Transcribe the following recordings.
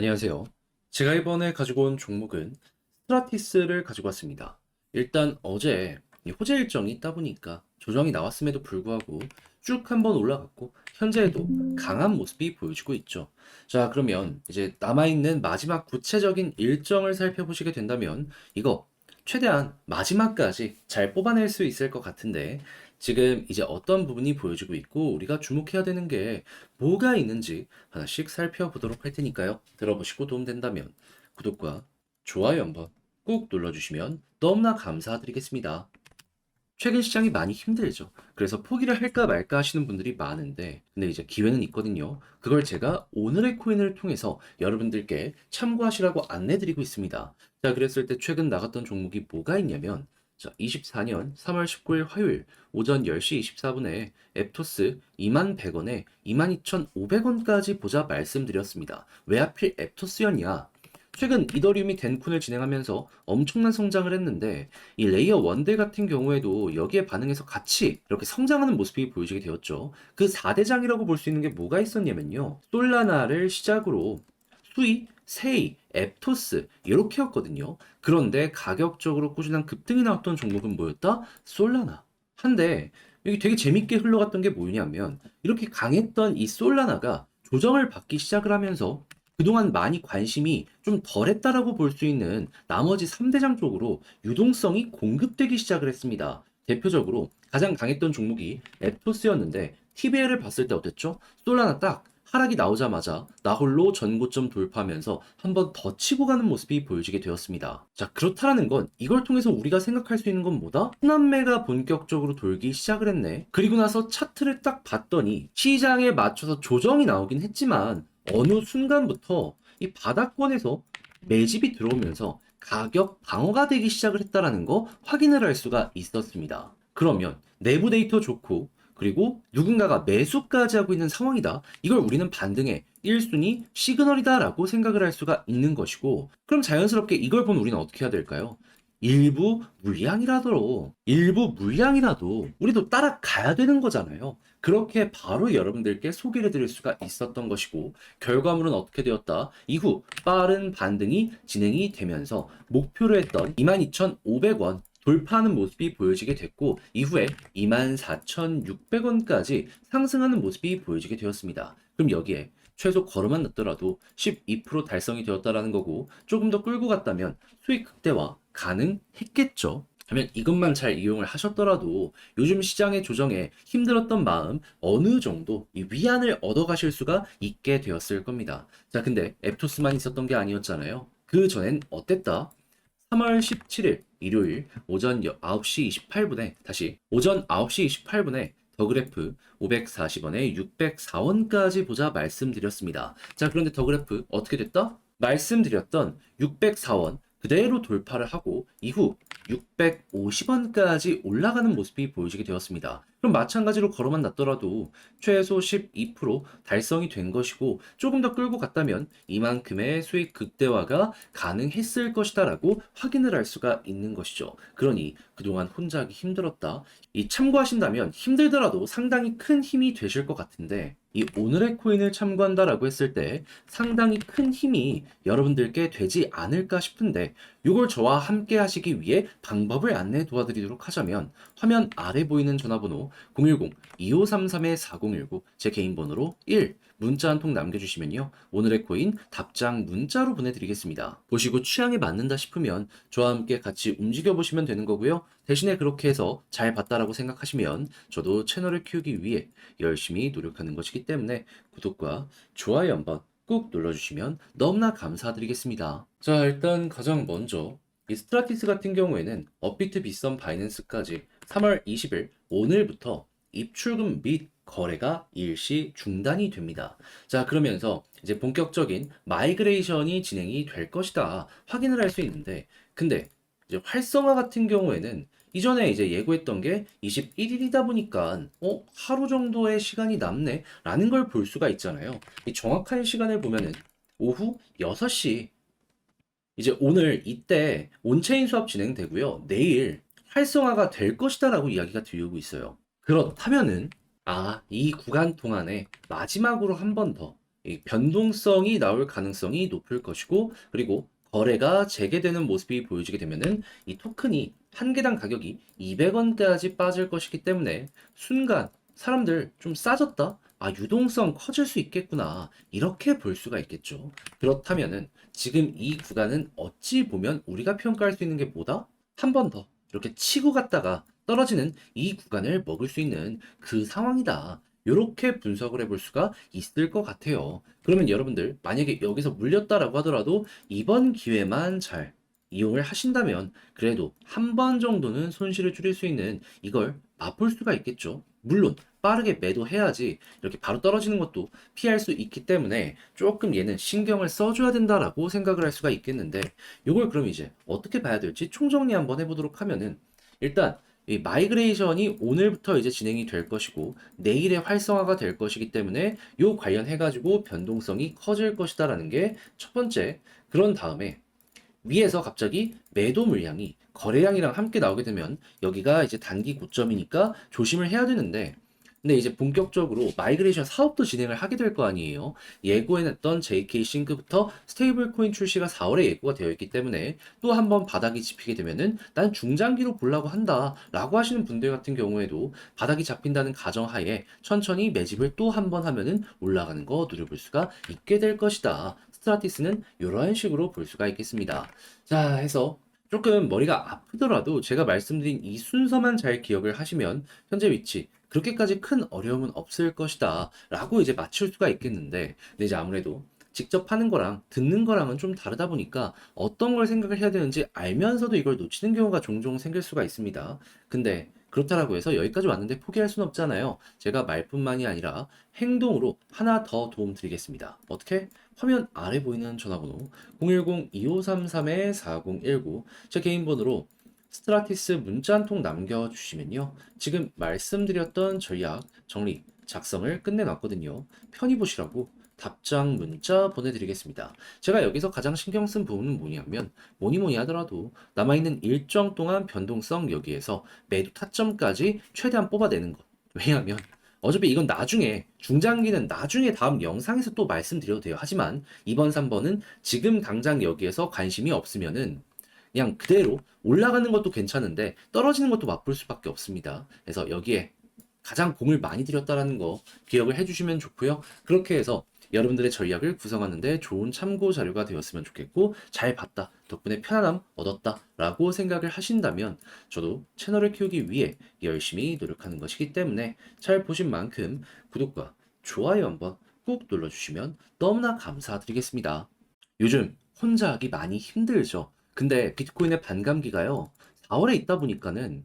안녕하세요. 제가 이번에 가지고 온 종목은 스트라티스를 가지고 왔습니다. 일단 어제 이 호재 일정이 있다 보니까 조정이 나왔음에도 불구하고 쭉 한번 올라갔고 현재에도 강한 모습이 보여지고 있죠. 자, 그러면 이제 남아있는 마지막 구체적인 일정을 살펴보시게 된다면 이거 최대한 마지막까지 잘 뽑아낼 수 있을 것 같은데 지금 이제 어떤 부분이 보여지고 있고 우리가 주목해야 되는 게 뭐가 있는지 하나씩 살펴보도록 할 테니까요. 들어보시고 도움된다면 구독과 좋아요 한번 꾹 눌러주시면 너무나 감사드리겠습니다. 최근 시장이 많이 힘들죠. 그래서 포기를 할까 말까 하시는 분들이 많은데, 근데 이제 기회는 있거든요. 그걸 제가 오늘의 코인을 통해서 여러분들께 참고하시라고 안내드리고 있습니다. 자, 그랬을 때 최근 나갔던 종목이 뭐가 있냐면, 자, 24년 3월 19일 화요일 오전 10시 24분에 앱토스 21,100원에 22,500원까지 보자 말씀드렸습니다. 왜 하필 앱토스였냐? 최근 이더리움이 덴쿤을 진행하면서 엄청난 성장을 했는데 이 레이어 원들 같은 경우에도 여기에 반응해서 같이 이렇게 성장하는 모습이 보여지게 되었죠. 그 4대장이라고 볼 수 있는 게 뭐가 있었냐면요. 솔라나를 시작으로 수이, 세이, 앱토스 이렇게였거든요. 그런데 가격적으로 꾸준한 급등이 나왔던 종목은 뭐였다? 솔라나. 한데 여기 되게 재밌게 흘러갔던 게 뭐냐면 이렇게 강했던 이 솔라나가 조정을 받기 시작을 하면서 그동안 많이 관심이 좀 덜했다라고 볼 수 있는 나머지 3대장 쪽으로 유동성이 공급되기 시작을 했습니다. 대표적으로 가장 강했던 종목이 앱토스였는데 TBL을 봤을 때 어땠죠? 솔라나 딱 하락이 나오자마자 나홀로 전고점 돌파하면서 한 번 더 치고 가는 모습이 보여지게 되었습니다. 자, 그렇다라는 건 이걸 통해서 우리가 생각할 수 있는 건 뭐다? 순환매가 본격적으로 돌기 시작을 했네. 그리고 나서 차트를 딱 봤더니 시장에 맞춰서 조정이 나오긴 했지만 어느 순간부터 이 바닥권에서 매집이 들어오면서 가격 방어가 되기 시작을 했다라는 거 확인을 할 수가 있었습니다. 그러면 내부 데이터 좋고 그리고 누군가가 매수까지 하고 있는 상황이다. 이걸 우리는 반등의 1순위 시그널이다라고 생각을 할 수가 있는 것이고 그럼 자연스럽게 이걸 본 우리는 어떻게 해야 될까요? 일부 물량이라도 우리도 따라가야 되는 거잖아요. 그렇게 바로 여러분들께 소개를 해드릴 수가 있었던 것이고 결과물은 어떻게 되었다? 이후 빠른 반등이 진행이 되면서 목표로 했던 22,500원 돌파하는 모습이 보여지게 됐고 이후에 24,600원까지 상승하는 모습이 보여지게 되었습니다. 그럼 여기에 최소 걸음만 넣더라도 12% 달성이 되었다라는 거고 조금 더 끌고 갔다면 수익 극대화 가능했겠죠. 하면 이것만 잘 이용을 하셨더라도 요즘 시장의 조정에 힘들었던 마음 어느 정도 이 위안을 얻어가실 수가 있게 되었을 겁니다. 자, 근데 앱토스만 있었던 게 아니었잖아요. 그 전엔 어땠다? 3월 17일 일요일 오전 9시 28분에 다시 오전 9시 28분에 더그래프 540원에 604원까지 보자 말씀드렸습니다. 자, 그런데 더그래프 어떻게 됐다? 말씀드렸던 604원 그대로 돌파를 하고 이후 650원까지 올라가는 모습이 보여지게 되었습니다. 그럼 마찬가지로 걸어만 놨더라도 최소 12% 달성이 된 것이고 조금 더 끌고 갔다면 이만큼의 수익 극대화가 가능했을 것이다라고 확인을 할 수가 있는 것이죠. 그러니 그동안 혼자 하기 힘들었다. 이 참고하신다면 힘들더라도 상당히 큰 힘이 되실 것 같은데 이 오늘의 코인을 참고한다라고 했을 때 상당히 큰 힘이 여러분들께 되지 않을까 싶은데 이걸 저와 함께 하시기 위해 방법을 안내 도와드리도록 하자면 화면 아래 보이는 전화번호 010-2533-4019 제 개인 번호로 1 문자 한 통 남겨주시면요 오늘의 코인 답장 문자로 보내드리겠습니다. 보시고 취향에 맞는다 싶으면 저와 함께 같이 움직여 보시면 되는 거고요. 대신에 그렇게 해서 잘 봤다라고 생각하시면 저도 채널을 키우기 위해 열심히 노력하는 것이기 때문에 구독과 좋아요 한번 꾹 눌러주시면 너무나 감사드리겠습니다. 자, 일단 가장 먼저 이 스트라티스 같은 경우에는 업비트, 빗썸, 바이낸스까지 3월 20일 오늘부터 입출금 및 거래가 일시 중단이 됩니다. 자, 그러면서 이제 본격적인 마이그레이션이 진행이 될 것이다 확인을 할 수 있는데 근데 이제 활성화 같은 경우에는 이전에 이제 예고했던 게 21일이다 보니까 하루 정도의 시간이 남네 라는 걸 볼 수가 있잖아요. 이 정확한 시간을 보면은 오후 6시 이제 오늘 이때 온체인 수업 진행되고요. 내일 활성화가 될 것이다라고 이야기가 들리고 있어요. 그렇다면은 이 구간 동안에 마지막으로 한 번 더 이 변동성이 나올 가능성이 높을 것이고, 그리고 거래가 재개되는 모습이 보여지게 되면은 이 토큰이 한 개당 가격이 200원대까지 빠질 것이기 때문에 순간 사람들 좀 싸졌다? 아, 유동성 커질 수 있겠구나. 이렇게 볼 수가 있겠죠. 그렇다면은 지금 이 구간은 어찌 보면 우리가 평가할 수 있는 게 뭐다? 한 번 더 이렇게 치고 갔다가 떨어지는 이 구간을 먹을 수 있는 그 상황이다. 이렇게 분석을 해볼 수가 있을 것 같아요. 그러면 여러분들 만약에 여기서 물렸다라고 하더라도 이번 기회만 잘 이용을 하신다면 그래도 한 번 정도는 손실을 줄일 수 있는 이걸 맛볼 수가 있겠죠. 물론 빠르게 매도해야지 이렇게 바로 떨어지는 것도 피할 수 있기 때문에 조금 얘는 신경을 써줘야 된다라고 생각을 할 수가 있겠는데, 이걸 그럼 이제 어떻게 봐야 될지 총정리 한번 해보도록 하면은, 일단 이 마이그레이션이 오늘부터 이제 진행이 될 것이고 내일에 활성화가 될 것이기 때문에 요 관련해 가지고 변동성이 커질 것이다라는 게 첫 번째. 그런 다음에 위에서 갑자기 매도 물량이 거래량이랑 함께 나오게 되면 여기가 이제 단기 고점이니까 조심을 해야 되는데, 근데 이제 본격적으로 마이그레이션 사업도 진행을 하게 될 거 아니에요. 예고해놨던 JK 싱크부터 스테이블 코인 출시가 4월에 예고가 되어 있기 때문에 또 한 번 바닥이 짚히게 되면은 난 중장기로 보려고 한다 라고 하시는 분들 같은 경우에도 바닥이 잡힌다는 가정하에 천천히 매집을 또 한 번 하면은 올라가는 거 누려볼 수가 있게 될 것이다. 스트라티스는 이런 식으로 볼 수가 있겠습니다. 자, 해서 조금 머리가 아프더라도 제가 말씀드린 이 순서만 잘 기억을 하시면 현재 위치 그렇게까지 큰 어려움은 없을 것이다 라고 이제 맞출 수가 있겠는데, 근데 이제 아무래도 직접 하는 거랑 듣는 거랑은 좀 다르다 보니까 어떤 걸 생각을 해야 되는지 알면서도 이걸 놓치는 경우가 종종 생길 수가 있습니다. 근데 그렇다라고 해서 여기까지 왔는데 포기할 수는 없잖아요. 제가 말뿐만이 아니라 행동으로 하나 더 도움 드리겠습니다. 어떻게? 화면 아래 보이는 전화번호 010-2533-4019, 제 개인 번호로 스트라티스 문자 한 통 남겨주시면요, 지금 말씀드렸던 전략 정리 작성을 끝내놨거든요. 편히 보시라고 답장 문자 보내드리겠습니다. 제가 여기서 가장 신경 쓴 부분은 뭐냐면 뭐니 뭐니 하더라도 남아있는 일정 동안 변동성, 여기에서 매도 타점까지 최대한 뽑아내는 것. 왜냐하면 어차피 이건 나중에, 중장기는 나중에 다음 영상에서 또 말씀드려도 돼요. 하지만 2번, 3번은 지금 당장 여기에서 관심이 없으면은 그냥 그대로 올라가는 것도 괜찮은데 떨어지는 것도 맛볼 수밖에 없습니다. 그래서 여기에 가장 공을 많이 들였다라는 거 기억을 해주시면 좋고요. 그렇게 해서 여러분들의 전략을 구성하는데 좋은 참고 자료가 되었으면 좋겠고, 잘 봤다, 덕분에 편안함 얻었다 라고 생각을 하신다면 저도 채널을 키우기 위해 열심히 노력하는 것이기 때문에 잘 보신 만큼 구독과 좋아요 한번 꾹 눌러주시면 너무나 감사드리겠습니다. 요즘 혼자 하기 많이 힘들죠. 근데 비트코인의 반감기가요, 4월에 있다 보니까는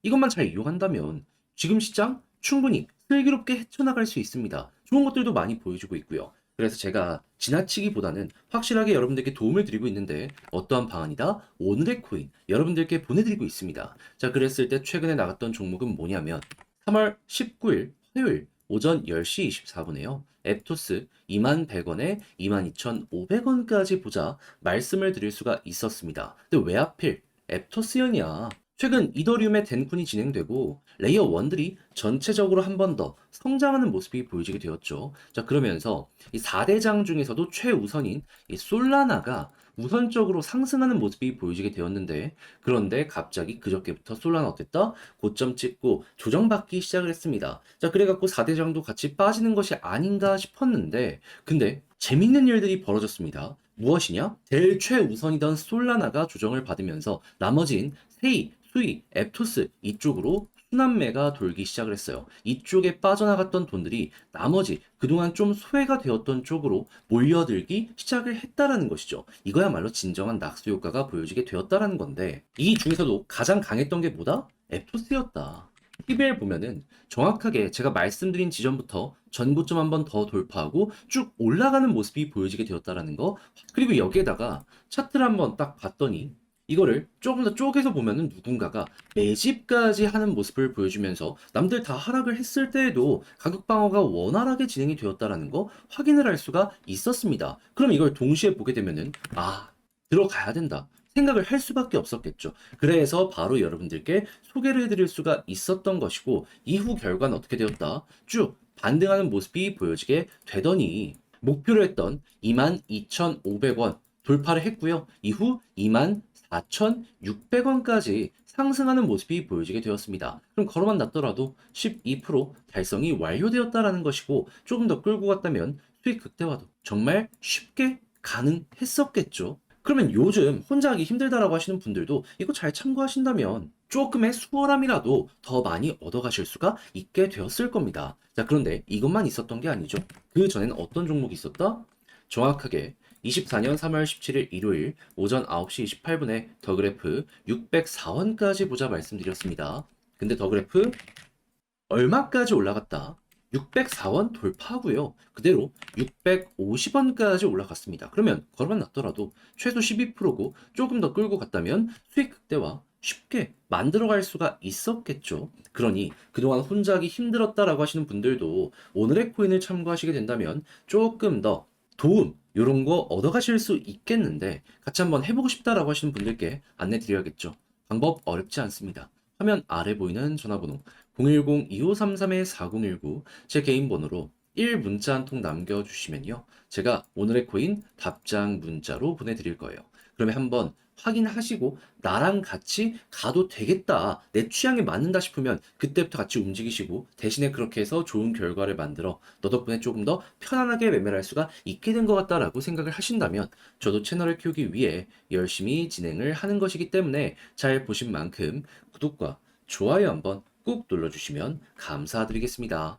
이것만 잘 이용한다면 지금 시장 충분히 슬기롭게 헤쳐나갈 수 있습니다. 좋은 것들도 많이 보여주고 있고요. 그래서 제가 지나치기보다는 확실하게 여러분들께 도움을 드리고 있는데, 어떠한 방안이다? 오늘의 코인 여러분들께 보내드리고 있습니다. 자, 그랬을 때 최근에 나갔던 종목은 뭐냐면 3월 19일 화요일 오전 10시 24분에요. 앱토스 21,100원에 22,500원까지 보자 말씀을 드릴 수가 있었습니다. 근데 왜 하필 앱토스연이야? 최근 이더리움의 덴쿤이 진행되고 레이어 1들이 전체적으로 한 번 더 성장하는 모습이 보여지게 되었죠. 자, 그러면서 이 4대장 중에서도 최우선인 이 솔라나가 우선적으로 상승하는 모습이 보여지게 되었는데, 그런데 갑자기 그저께부터 솔라나 어땠다? 고점 찍고 조정받기 시작을 했습니다. 자, 그래갖고 4대장도 같이 빠지는 것이 아닌가 싶었는데, 근데 재밌는 일들이 벌어졌습니다. 무엇이냐? 제일 최우선이던 솔라나가 조정을 받으면서 나머진 세이, 수이, 앱토스 이쪽으로 순환매가 돌기 시작을 했어요. 이쪽에 빠져나갔던 돈들이 나머지 그동안 좀 소외가 되었던 쪽으로 몰려들기 시작을 했다라는 것이죠. 이거야말로 진정한 낙수 효과가 보여지게 되었다라는 건데, 이 중에서도 가장 강했던 게 뭐다? 앱토스였다. TVL 보면은 정확하게 제가 말씀드린 지점부터 전고점 한 번 더 돌파하고 쭉 올라가는 모습이 보여지게 되었다라는 거. 그리고 여기에다가 차트를 한번 딱 봤더니 이거를 조금 더 쪼개서 보면은 누군가가 매집까지 하는 모습을 보여주면서 남들 다 하락을 했을 때에도 가격 방어가 원활하게 진행이 되었다라는 거 확인을 할 수가 있었습니다. 그럼 이걸 동시에 보게 되면은 아, 들어가야 된다 생각을 할 수밖에 없었겠죠. 그래서 바로 여러분들께 소개를 해드릴 수가 있었던 것이고, 이후 결과는 어떻게 되었다? 쭉 반등하는 모습이 보여지게 되더니 목표로 했던 22,500원 돌파를 했고요. 이후 24,600원까지 상승하는 모습이 보여지게 되었습니다. 그럼 걸어만 놨더라도 12% 달성이 완료되었다라는 것이고 조금 더 끌고 갔다면 수익 극대화도 정말 쉽게 가능했었겠죠. 그러면 요즘 혼자 하기 힘들다라고 하시는 분들도 이거 잘 참고하신다면 조금의 수월함이라도 더 많이 얻어가실 수가 있게 되었을 겁니다. 자, 그런데 이것만 있었던 게 아니죠. 그 전에는 어떤 종목이 있었다? 정확하게 24년 3월 17일 일요일 오전 9시 28분에 더 그래프 604원까지 보자 말씀드렸습니다. 근데 더 그래프 얼마까지 올라갔다? 604원 돌파하고요. 그대로 650원까지 올라갔습니다. 그러면 걸어만 놨더라도 최소 12%고 조금 더 끌고 갔다면 수익 극대화 쉽게 만들어갈 수가 있었겠죠. 그러니 그동안 혼자 하기 힘들었다라고 하시는 분들도 오늘의 코인을 참고하시게 된다면 조금 더 도움 이런 거 얻어가실 수 있겠는데 같이 한번 해보고 싶다라고 하시는 분들께 안내 드려야겠죠. 방법 어렵지 않습니다. 화면 아래 보이는 전화번호 010-2533-4019 제 개인 번호로 1문자 한 통 남겨주시면요. 제가 오늘의 코인 답장 문자로 보내드릴 거예요. 그러면 한번 확인하시고 나랑 같이 가도 되겠다. 내 취향에 맞는다 싶으면 그때부터 같이 움직이시고 대신에 그렇게 해서 좋은 결과를 만들어 너 덕분에 조금 더 편안하게 매매를 할 수가 있게 된 것 같다라고 생각을 하신다면 저도 채널을 키우기 위해 열심히 진행을 하는 것이기 때문에 잘 보신 만큼 구독과 좋아요 한번 꾹 눌러주시면 감사드리겠습니다.